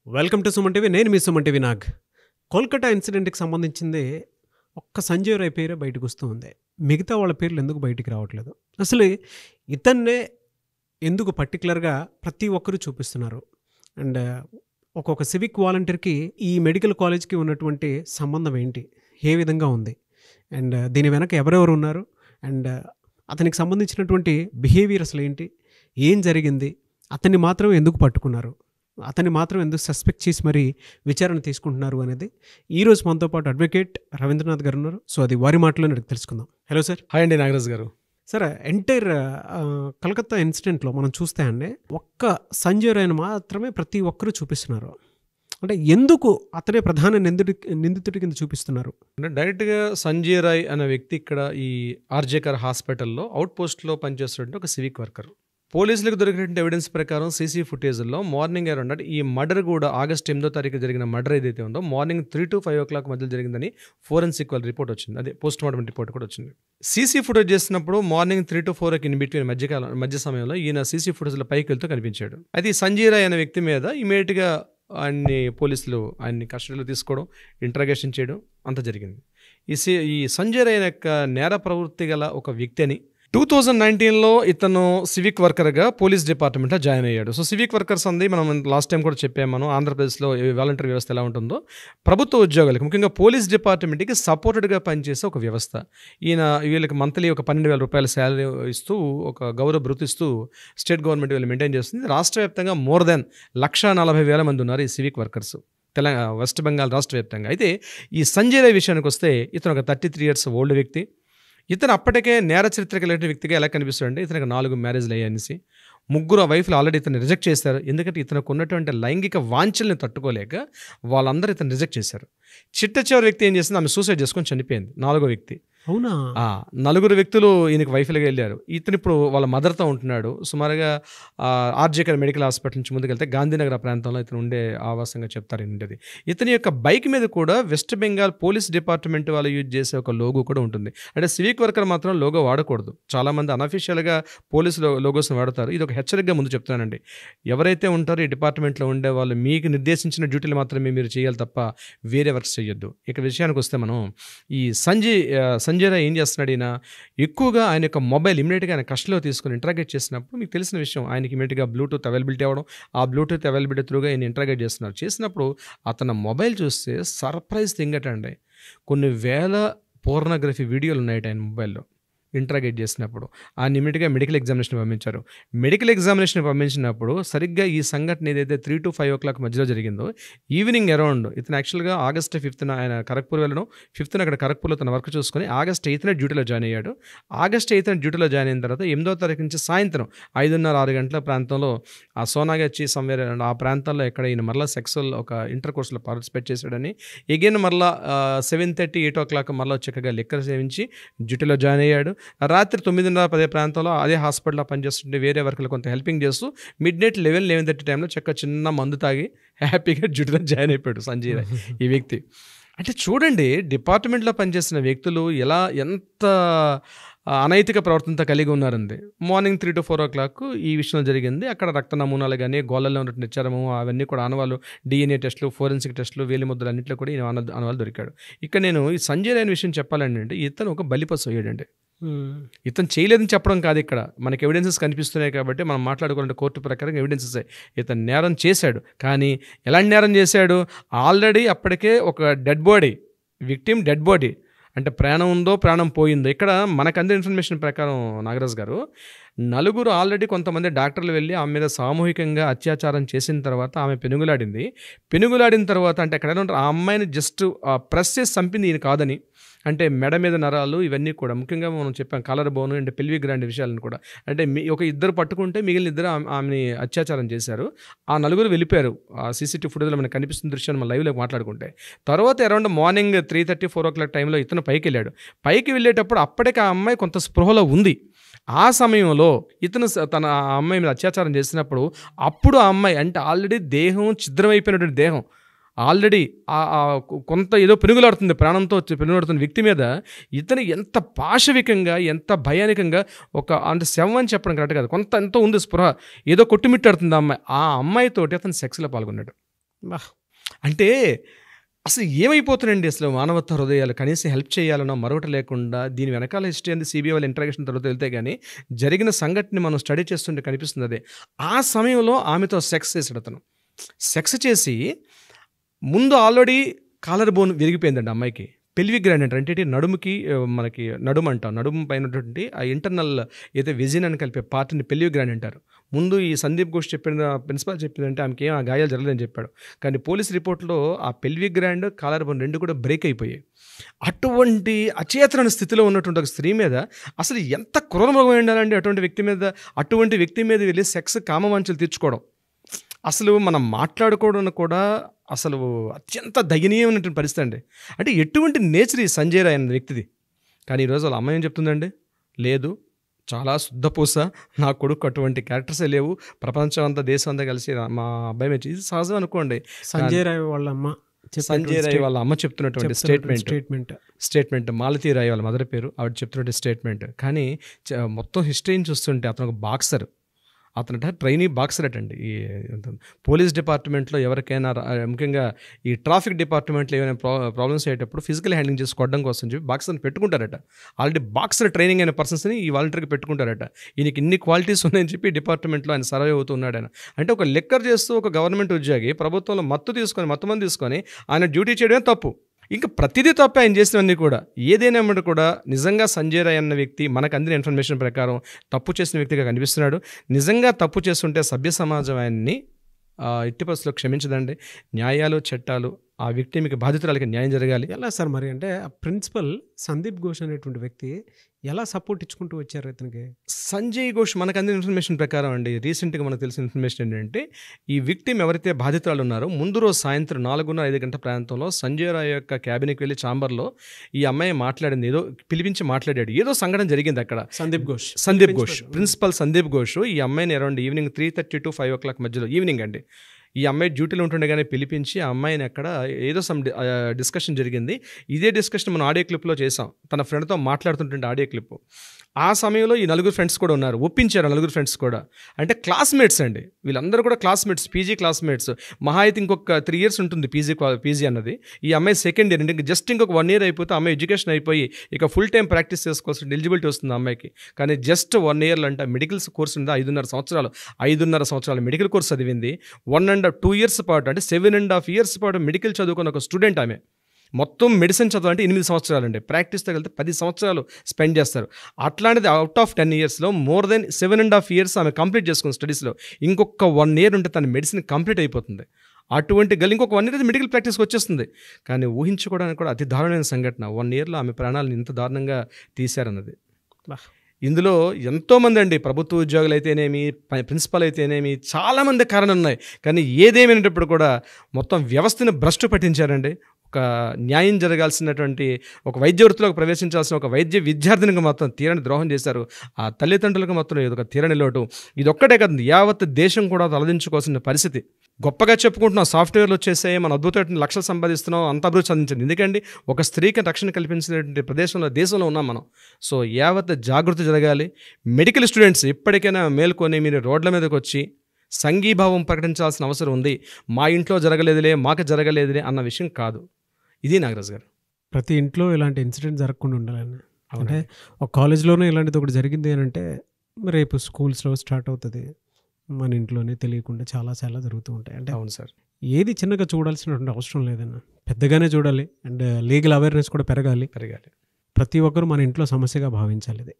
Welcome to Suman TV. నేను మీ Suman TV Nag. Kolkata ఇన్సిడెంట్కి సంబంధించింది ఒక్క సంజయ్ రాయ్ పేరే బయటకు వస్తూ ఉంది. మిగతా వాళ్ళ పేర్లు ఎందుకు బయటికి రావట్లేదు? అసలు ఇతన్నే ఎందుకు పర్టికులర్గా ప్రతి ఒక్కరూ చూపిస్తున్నారు? అండ్ ఒక్కొక్క సివిక్ వాలంటీర్కి ఈ మెడికల్ కాలేజ్కి ఉన్నటువంటి సంబంధం ఏంటి, ఏ విధంగా ఉంది, అండ్ దీని వెనక ఎవరెవరు ఉన్నారు, అండ్ అతనికి సంబంధించినటువంటి బిహేవియర్ అసలు ఏంటి, ఏం జరిగింది, అతన్ని మాత్రం ఎందుకు పట్టుకున్నారు, అతన్ని మాత్రం ఎందుకు సస్పెక్ట్ చేసి మరి విచారణ తీసుకుంటున్నారు అనేది ఈరోజు మనతో పాటు అడ్వకేట్ రవీంద్రనాథ్ గారు ఉన్నారు. సో అది వారి మాటలోనే తెలుసుకుందాం. Hello sir. హాయ్ అండి నాగరాజ్ గారు. సార్, ఎంటైర్ కలకత్తా ఇన్సిడెంట్లో మనం చూస్తే అండి ఒక్క సంజయ్ రాయ్ని మాత్రమే ప్రతి ఒక్కరూ చూపిస్తున్నారు. అంటే ఎందుకు అతనే ప్రధాన నిందితుడి కింద చూపిస్తున్నారు? అంటే డైరెక్ట్గా సంజయ్ రాయ్ అనే వ్యక్తి ఇక్కడ ఈ ఆర్జేకర్ హాస్పిటల్లో అవుట్ పోస్ట్లో పనిచేస్తున్నట్టు ఒక సివిక్ వర్కర్. పోలీసులకు దొరికినటువంటి ఎవిడెన్స్ ప్రకారం సీసీ ఫుటేజ్లో మార్నింగ్ అరౌండ్ అంటే ఈ మర్డర్ కూడా ఆగస్ట్ 8వ తారీఖు జరిగిన మర్డర్ ఏదైతే ఉందో మార్నింగ్ 3 to 5 o'clock మధ్యలో జరిగిందని ఫోరెన్సిక్ రిపోర్ట్ వచ్చింది. అదే పోస్ట్ మార్టం రిపోర్ట్ కూడా వచ్చింది. సీసీ ఫుటేజ్ చేసినప్పుడు మార్నింగ్ 3 to 4 ఇన్ బిట్వీన్ మధ్య సమయంలో ఈయన సీసీ ఫుటేజ్లో పైకి వెళ్తూ కనిపించాడు. అయితే ఈ సంజయ్ రాయ్ అనే వ్యక్తి మీద ఇమీడియట్గా పోలీసులు ఆయన్ని కస్టడీలో తీసుకోవడం, ఇంట్రాగేషన్ చేయడం అంతా జరిగింది. ఈ సంజయ్ రాయ్ యొక్క నేర ప్రవృత్తి గల ఒక వ్యక్తి అని 2019లో ఇతను సివిక్ వర్కర్గా పోలీస్ డిపార్ట్మెంట్లో జాయిన్ అయ్యాడు. సో సివిక్ వర్కర్స్ అంది మనం లాస్ట్ టైం కూడా చెప్పాము. మనం ఆంధ్రప్రదేశ్లో వాలంటీర్ వ్యవస్థ ఎలా ఉంటుందో ప్రభుత్వ ఉద్యోగాలకు ముఖ్యంగా పోలీస్ డిపార్ట్మెంట్కి సపోర్టెడ్గా పనిచేసే ఒక వ్యవస్థ. వీళ్ళకి మంత్లీ ఒక 12,000 రూపాయల శాలరీ ఇస్తూ ఒక గౌరవ భృతిస్తూ స్టేట్ గవర్నమెంట్ వీళ్ళు మెయింటైన్ చేస్తుంది. రాష్ట్ర వ్యాప్తంగా మోర్ దెన్ 140,000 మంది ఉన్నారు ఈ సివిక్ వర్కర్స్ వెస్ట్ బెంగాల్ రాష్ట్ర వ్యాప్తంగా. అయితే ఈ సంజయ్ రాయ్ విషయానికి వస్తే ఇతను ఒక 33 years ఓల్డ్ వ్యక్తి. ఇతను అప్పటికే నేర చరిత్ర కలిగిన వ్యక్తిగా ఎలా కనిపిస్తాడంటే ఇతనికి 4 మ్యారేజ్లు అయ్యాయనేసి, 3 వైఫ్లు ఆల్రెడీ ఇతను రిజెక్ట్ చేశారు. ఎందుకంటే ఇతనికి ఉన్నటువంటి లైంగిక వాంఛల్ని తట్టుకోలేక వాళ్ళందరూ ఇతను రిజెక్ట్ చేశారు. చిట్ట వ్యక్తి ఏం చేసింది, ఆమె సూసైడ్ చేసుకొని చనిపోయింది. 4వ వ్యక్తి. అవునా? 4 వ్యక్తులు ఈయనకి వైఫ్లుగా వెళ్ళారు. ఇతను ఇప్పుడు వాళ్ళ మదర్తో ఉంటున్నాడు. సుమారుగా ఆర్జేకర్ మెడికల్ హాస్పిటల్ నుంచి ముందుకెళ్తే గాంధీనగర్ ప్రాంతంలో ఇతను ఉండే ఆవాసంగా చెప్తారు ఉండేది. ఇతని యొక్క బైక్ మీద కూడా వెస్ట్ బెంగాల్ పోలీస్ డిపార్ట్మెంట్ వాళ్ళు యూజ్ చేసే ఒక లోగో కూడా ఉంటుంది. అంటే సివిక్ వర్కర్ మాత్రం లోగో వాడకూడదు. చాలామంది అనఫిషియల్గా పోలీసు లోగోస్ని వాడతారు. ఇది ఒక హెచ్చరికగా ముందు చెప్తానండి. ఎవరైతే ఉంటారో ఈ డిపార్ట్మెంట్లో ఉండే వాళ్ళు మీకు నిర్దేశించిన డ్యూటీలు మాత్రమే మీరు చేయాలి తప్ప వేరే వర్క్స్ చేయొద్దు. ఇక విషయానికి వస్తే మనం ఈ సంజయ్ రాయ్ ఏం చేస్తున్నాడు, ఈయన ఎక్కువగా ఆయన యొక్క మొబైల్ ఇమీడియట్గా ఆయన కస్టడీలో తీసుకుని ఇంట్రాగేట్ చేసినప్పుడు మీకు తెలిసిన విషయం, ఆయనకి ఇమీడియట్గా బ్లూటూత్ అవైలబిలిటీ అవ్వడం, ఆ బ్లూటూత్ అవైలబిలిటీ త్రూగా ఆయన ఇంట్రాగేట్ చేసినప్పుడు అతను మొబైల్ చూస్తే సర్ప్రైజ్ థింగ్ అండి, కొన్ని వేల పోర్నోగ్రఫీ వీడియోలు ఉన్నాయి ఆయన మొబైల్లో. ఇంట్రాగేట్ చేసినప్పుడు ఆయన ఇమీడియట్గా మెడికల్ ఎగ్జామినేషన్ పంపించారు. మెడికల్ ఎగ్జామినేషన్ పంపించినప్పుడు సరిగ్గా ఈ సంఘటన ఏదైతే 3 to 5 o'clock మధ్యలో జరిగిందో ఈవినింగ్ అరౌండ్ ఇతను యాక్చువల్గా ఆగస్ట్ 5th ఆయన కరక్పూర్ వెళ్ళడం, 5th అక్కడ కరక్పూర్లో తన వర్క్ చూసుకొని ఆగస్ట్ 8th డ్యూటీలో జాయిన్ అయ్యాడు. ఆగస్ట్ 8th డ్యూటీలో జాయిన్ అయిన తర్వాత 8వ తారీఖు నుంచి సాయంత్రం 5:30-6 గంటల ప్రాంతంలో ఆ సోనాగచ్చి సమ్వేర్ ఆ ప్రాంతాల్లో ఎక్కడ ఈయన మరలా సెక్సువల్ ఒక ఇంటర్ కోర్సులో పార్టిసిపేట్ చేశాడని, ఎగైన్ మరలా 7:30-8 o'clock మరలా చక్కగా లెక్కర్ సేవించి డ్యూటీలో జాయిన్ అయ్యాడు. రాత్రి 9:30-10 ప్రాంతంలో అదే హాస్పిటల్లో పనిచేస్తుంటే వేరే వర్కులు కొంత హెల్పింగ్ చేస్తూ మిడ్-నైట్ 11-11:30 టైంలో చిన్న మందు తాగి హ్యాపీగా డ్యూటీలో జాయిన్ అయిపోయాడు సంజయ్ రాయ్ ఈ వ్యక్తి. అంటే చూడండి, డిపార్ట్మెంట్లో పనిచేసిన వ్యక్తులు ఎంత అనైతిక ప్రవర్తనతో కలిగి ఉన్నారండి. మార్నింగ్ 3 to 4 o'clock ఈ విషయంలో జరిగింది. అక్కడ రక్త నమూనాలు కానీ గోళ్ళల్లో ఉన్నటువంటి నిచ్చరము అవన్నీ కూడా ఆనవాళ్ళు, DNA టెస్టులు, ఫోరెన్సిక్ టెస్టులు, వేలి ముద్రలు అన్నింటిలో కూడా ఈయన ఆనవాళ్ళు దొరికాడు. ఇక్కడ నేను ఈ సంజయ్ రాయ్ విషయం చెప్పాలండి అంటే ఇతను ఒక బలిపశు అయ్యాడండి. ఇతను చేయలేదని చెప్పడం కాదు, ఇక్కడ మనకి ఎవిడెన్సెస్ కనిపిస్తున్నాయి కాబట్టి మనం మాట్లాడుకోవాలంటే కోర్టు ప్రకారం ఎవిడెన్సెస్. ఇతను నేరం చేశాడు, కానీ ఎలాంటి నేరం చేశాడు, ఆల్రెడీ అప్పటికే ఒక dead body, victim dead body, అంటే ప్రాణం ఉందో ప్రాణం పోయిందో. ఇక్కడ మనకు అందే ఇన్ఫర్మేషన్ ప్రకారం నాగరాజ్ గారు 4 ఆల్రెడీ కొంతమంది డాక్టర్లు వెళ్ళి ఆమె మీద సామూహికంగా అత్యాచారం చేసిన తర్వాత ఆమె పెనుగులాడిన తర్వాత అంటే ఎక్కడ ఆ అమ్మాయిని జస్ట్ ప్రెస్ చేసి చంపింది ఈయన కాదని, అంటే మెడ మీద నరాలు ఇవన్నీ కూడా ముఖ్యంగా మనం చెప్పాం కాలర్ బోను అండ్ పెల్విక్ గ్లాండ్ విషయాలను కూడా, అంటే ఒక ఇద్దరు పట్టుకుంటే మిగిలిన 2 ఆమెని అత్యాచారం చేశారు. ఆ 4 వెళ్ళిపోయారు. ఆ CCTV ఫుటేజ్లో మనకు కనిపిస్తున్న దృశ్యాన్ని మనం లైవ్లో మాట్లాడుకుంటే. తర్వాత అరౌండ్ మార్నింగ్ 3:30-4 o'clock టైంలో ఇతను పైకి వెళ్ళాడు. పైకి వెళ్ళేటప్పుడు అప్పటికి ఆ అమ్మాయి కొంత స్పృహలో ఉంది. ఆ సమయంలో ఇతను తన ఆ అమ్మాయి మీద అత్యాచారం చేసినప్పుడు అప్పుడు ఆ అమ్మాయి అంటే ఆల్రెడీ దేహం ఛిద్రమైపోయినటువంటి దేహం, ఆల్రెడీ కొంత ఏదో పెనుగులాడుతుంది, ప్రాణంతో పెనుగులాడుతున్న వ్యక్తి మీద ఇతను ఎంత పాశవికంగా ఎంత భయానికంగా అంటే శవం అని చెప్పడం కరెక్ట్ కాదు, ఎంతో ఉంది స్పృహ, ఏదో కొట్టుమిట్టాడుతుంది ఆ అమ్మాయితోటి అతను సెక్స్లో పాల్గొన్నాడు. బా అంటే అసలు ఏమైపోతున్నాయండి అసలు మానవత్వ హృదయాలు, కనీసం హెల్ప్ చేయాలనో మరొకటి లేకుండా దీని వెనకాల హిస్టరీ అనేది సిబిఐ వాళ్ళ ఇంట్రాగేషన్ తర్వాత వెళ్తే కానీ జరిగిన సంఘటన మనం స్టడీ చేస్తుంటే కనిపిస్తుంది అదే. ఆ సమయంలో ఆమెతో సెక్స్ చేసాడు అతను. సెక్స్ చేసి ముందు ఆల్రెడీ కాలర్ బోన్ విరిగిపోయిందండి అమ్మాయికి. పెల్విక్ గ్రాండ్ అంటారు, అంటే నడుముకి మనకి నడుము అంటాం, నడుము పైనటువంటి ఆ ఇంటర్నల్ ఏదైతే వెజిన్ అని కలిపే పార్ట్ని పెల్విక్ గ్రాండ్ అంటారు. ముందు ఈ సందీప్ ఘోష్ చెప్పిన ప్రిన్సిపాల్ చెప్పిందంటే ఆమెకి ఏం ఆ గాయాలు జరగలేదని చెప్పాడు. కానీ పోలీస్ రిపోర్ట్లో ఆ పెల్విక్ గ్రాండ్ కాలర్ బోన్ రెండు కూడా బ్రేక్ అయిపోయాయి. అటువంటి అచేతన స్థితిలో ఉన్నటువంటి ఒక స్త్రీ మీద అసలు ఎంత క్రూరమృగం ఉండాలండి అటువంటి వ్యక్తి మీద వెళ్ళి సెక్స్ కామవాంఛలు తీర్చుకోవడం. అసలు మనం మాట్లాడుకోవడం కూడా అసలు అత్యంత దయనీయమైనటువంటి పరిస్థితి అండి. అంటే ఎటువంటి నేచర్ ఈ సంజయ్ రాయ్ అనే వ్యక్తిది. కానీ ఈరోజు వాళ్ళ అమ్మాయి ఏం చెప్తుందండి, లేదు చాలా శుద్ధపూస, నా కొడుకు అటువంటి క్యారెక్టర్సే లేవు, ప్రపంచం అంతా దేశం అంతా కలిసి మా అబ్బాయి మీద, ఇది సహజం అనుకోండి. సంజయ్ రాయ్ వాళ్ళ అమ్మ చెప్తున్నటువంటి స్టేట్మెంట్ మాలతీ రాయ్ వాళ్ళ మదర్ పేరు, ఆవిడ చెప్తున్నటువంటి స్టేట్మెంట్. కానీ మొత్తం హిస్టరీని చూస్తుంటే అతను ఒక బాక్సర్, అతనట ట్రైనీ బాక్సర్ అటండి. ఈ పోలీస్ డిపార్ట్మెంట్లో ఎవరికైనా ముఖ్యంగా ఈ ట్రాఫిక్ డిపార్ట్మెంట్లో ఏమైనా ప్రాబ్లమ్స్ అయ్యేటప్పుడు ఫిజికల్ హ్యాండ్లింగ్ చేసి కొట్టడం కోసం చెప్పి బాక్సర్ని పెట్టుకుంటారట. ఆల్రెడీ బాక్సర్ ట్రైనింగ్ అయిన పర్సన్స్ని ఈ వాలంటీర్కి పెట్టుకుంటారట. ఈయనకి ఇన్ని క్వాలిటీస్ ఉన్నాయని చెప్పి డిపార్ట్మెంట్లో ఆయన సర్వే అవుతూ ఉన్నాడు ఆయన. అంటే ఒక లెక్కర్ చేస్తూ ఒక గవర్నమెంట్ ఉద్యోగి ప్రభుత్వంలో మత్తుమంది తీసుకొని ఆయన డ్యూటీ చేయడమే తప్పు. ఇంకా ప్రతిదీ తప్ప ఆయన చేసినవన్నీ కూడా. ఏదైనా కూడా నిజంగా సంజయ్ రాయ్ అన్న వ్యక్తి మనకు అందిన ఇన్ఫర్మేషన్ ప్రకారం తప్పు చేసిన వ్యక్తిగా కనిపిస్తున్నాడు. నిజంగా తప్పు చేస్తుంటే సభ్య సమాజం ఆయన్ని ఎట్టి పరిస్థితుల్లో క్షమించదండి. న్యాయాలు చట్టాలు ఆ వ్యక్తికి బాధితురాలకి న్యాయం జరగాలి. ఎలా సార్ మరి, అంటే ఆ ప్రిన్సిపల్ సందీప్ ఘోష్ అనేటువంటి వ్యక్తి ఎలా సపోర్ట్ ఇచ్చుకుంటూ వచ్చారు ఇతనికి? సంజయ్ ఘోష్ మనకు అందిన ఇన్ఫర్మేషన్ ప్రకారం అండి, రీసెంట్గా మనకు తెలిసిన ఇన్ఫర్మేషన్ ఏంటంటే ఈ విక్టిమ్ ఎవరైతే బాధితురాలు ఉన్నారో ముందు రోజు సాయంత్రం 4:30-5 గంటల ప్రాంతంలో సంజయ్ రాయ్ యొక్క క్యాబిన్కి వెళ్ళి ఛాంబర్లో ఈ అమ్మాయి మాట్లాడింది, ఏదో పిలిపించి మాట్లాడాడు, ఏదో సంఘటన జరిగింది అక్కడ. సందీప్ ఘోష్ ప్రిన్సిపల్ సందీప్ ఘోష్ ఈ అమ్మాయిని అరౌండ్ ఈవినింగ్ 3:30 to 5 o'clock మధ్యలో, ఈవినింగ్ అండి, ఈ అమ్మాయి డ్యూటీలో ఉంటుండగానే పిలిపించి ఆ అమ్మాయిని అక్కడ ఏదో డిస్కషన్ జరిగింది. ఇదే డిస్కషన్ మనం ఆడియో క్లిప్లో చేసాం, తన ఫ్రెండ్తో మాట్లాడుతుంటే ఆడియో క్లిప్. ఆ సమయంలో ఈ 4 ఫ్రెండ్స్ కూడా ఉన్నారు, ఒప్పించారు 4 ఫ్రెండ్స్ కూడా. అంటే క్లాస్మేట్స్ అండి వీళ్ళందరూ కూడా, క్లాస్మేట్స్, పీజీ క్లాస్మేట్స్. మహా అయితే ఇంకొక 3 years ఉంటుంది పీజీ అన్నది. ఈ అమ్మాయి సెకండ్ ఇయర్, అంటే జస్ట్ ఇంకొక 1 year అయిపోతే అమ్మాయి ఎడ్యుకేషన్ అయిపోయి ఇక ఫుల్ టైం ప్రాక్టీస్ చేసుకోవాల్సిన ఎలిజిబిలిటీ వస్తుంది అమ్మాయికి. కానీ జస్ట్ 1 year అంటే మెడికల్ కోర్స్ ఉంది, 5.5 సంవత్సరాలు మెడికల్ కోర్స్ చదివింది. 2 years పాటు, అంటే 7.5 years పాటు మెడికల్ చదువుకున్న ఒక స్టూడెంట్ ఆమె. మొత్తం మెడిసిన్ చదవాలంటే 8 సంవత్సరాలు అండి, ప్రాక్టీస్తో వెళ్తే 10 సంవత్సరాలు స్పెండ్ చేస్తారు. అట్లాంటిది అవుట్ ఆఫ్ 10 yearsలో మోర్ దెన్ 7.5 years ఆమె కంప్లీట్ చేసుకున్న స్టడీస్లో. ఇంకొక 1 year ఉంటే తన మెడిసిన్ కంప్లీట్ అయిపోతుంది. అటువంటి ఇంకొక 1 year మెడికల్ ప్రాక్టీస్కి వచ్చేస్తుంది. కానీ ఊహించుకోవడానికి కూడా అతి దారుణమైన సంఘటన, 1 yearలో ఆమె ప్రాణాలను ఇంత దారుణంగా తీశారన్నది. ఇందులో ఎంతోమంది అండి, ప్రభుత్వ ఉద్యోగులు అయితేనేమి, ప్రిన్సిపల్ అయితేనేమి, చాలామంది కారణం ఉన్నాయి. కానీ ఏదేమైనప్పుడు కూడా మొత్తం వ్యవస్థను భ్రష్టు పట్టించారండి. ఒక న్యాయం జరగాల్సినటువంటి, ఒక వైద్య వృత్తిలోకి ప్రవేశించాల్సిన ఒక వైద్య విద్యార్థినికి మొత్తం తీరని ద్రోహం చేశారు. ఆ తల్లిదండ్రులకు మొత్తం ఇదొక తీరని లోటు. ఇదొక్కటే కాదు, యావత్ దేశం కూడా తలదించుకోవాల్సిన పరిస్థితి. గొప్పగా చెప్పుకుంటున్నాం, సాఫ్ట్వేర్లు వచ్చేసాయి, మన అద్భుతమైన లక్షలు సంపాదిస్తున్నాం, అంత అభివృద్ధి సాధించింది. ఎందుకండి ఒక స్త్రీకి రక్షణ కల్పించినటువంటి దేశంలో ఉన్నాం మనం. సో యావత్ జాగృతి జరగాలి. మెడికల్ స్టూడెంట్స్ ఇప్పటికైనా మేల్కొని మీరు రోడ్ల మీదకి వచ్చి సంఘీభావం ప్రకటించాల్సిన అవసరం ఉంది. మా ఇంట్లో జరగలేదులే, మాకు జరగలేదులే అన్న విషయం కాదు. ఇది నాగరాజు గారు, ప్రతి ఇంట్లో ఇలాంటి ఇన్సిడెంట్ జరగకుండా ఉండాలని. అంటే ఒక కాలేజ్లోనే ఇలాంటిది ఒకటి జరిగింది అని అంటే రేపు స్కూల్స్లో స్టార్ట్ అవుతుంది, మన ఇంట్లోనే తెలియకుండా చాలా జరుగుతూ ఉంటాయి. అంటే అవును సార్, ఏది చిన్నగా చూడాల్సినటువంటి అవసరం లేదన్న, పెద్దగానే చూడాలి. అండ్ లీగల్ అవేర్నెస్ కూడా పెరగాలి. పెరగాలి. ప్రతి ఒక్కరూ మన ఇంట్లో సమస్యగా భావించాలి ఇది.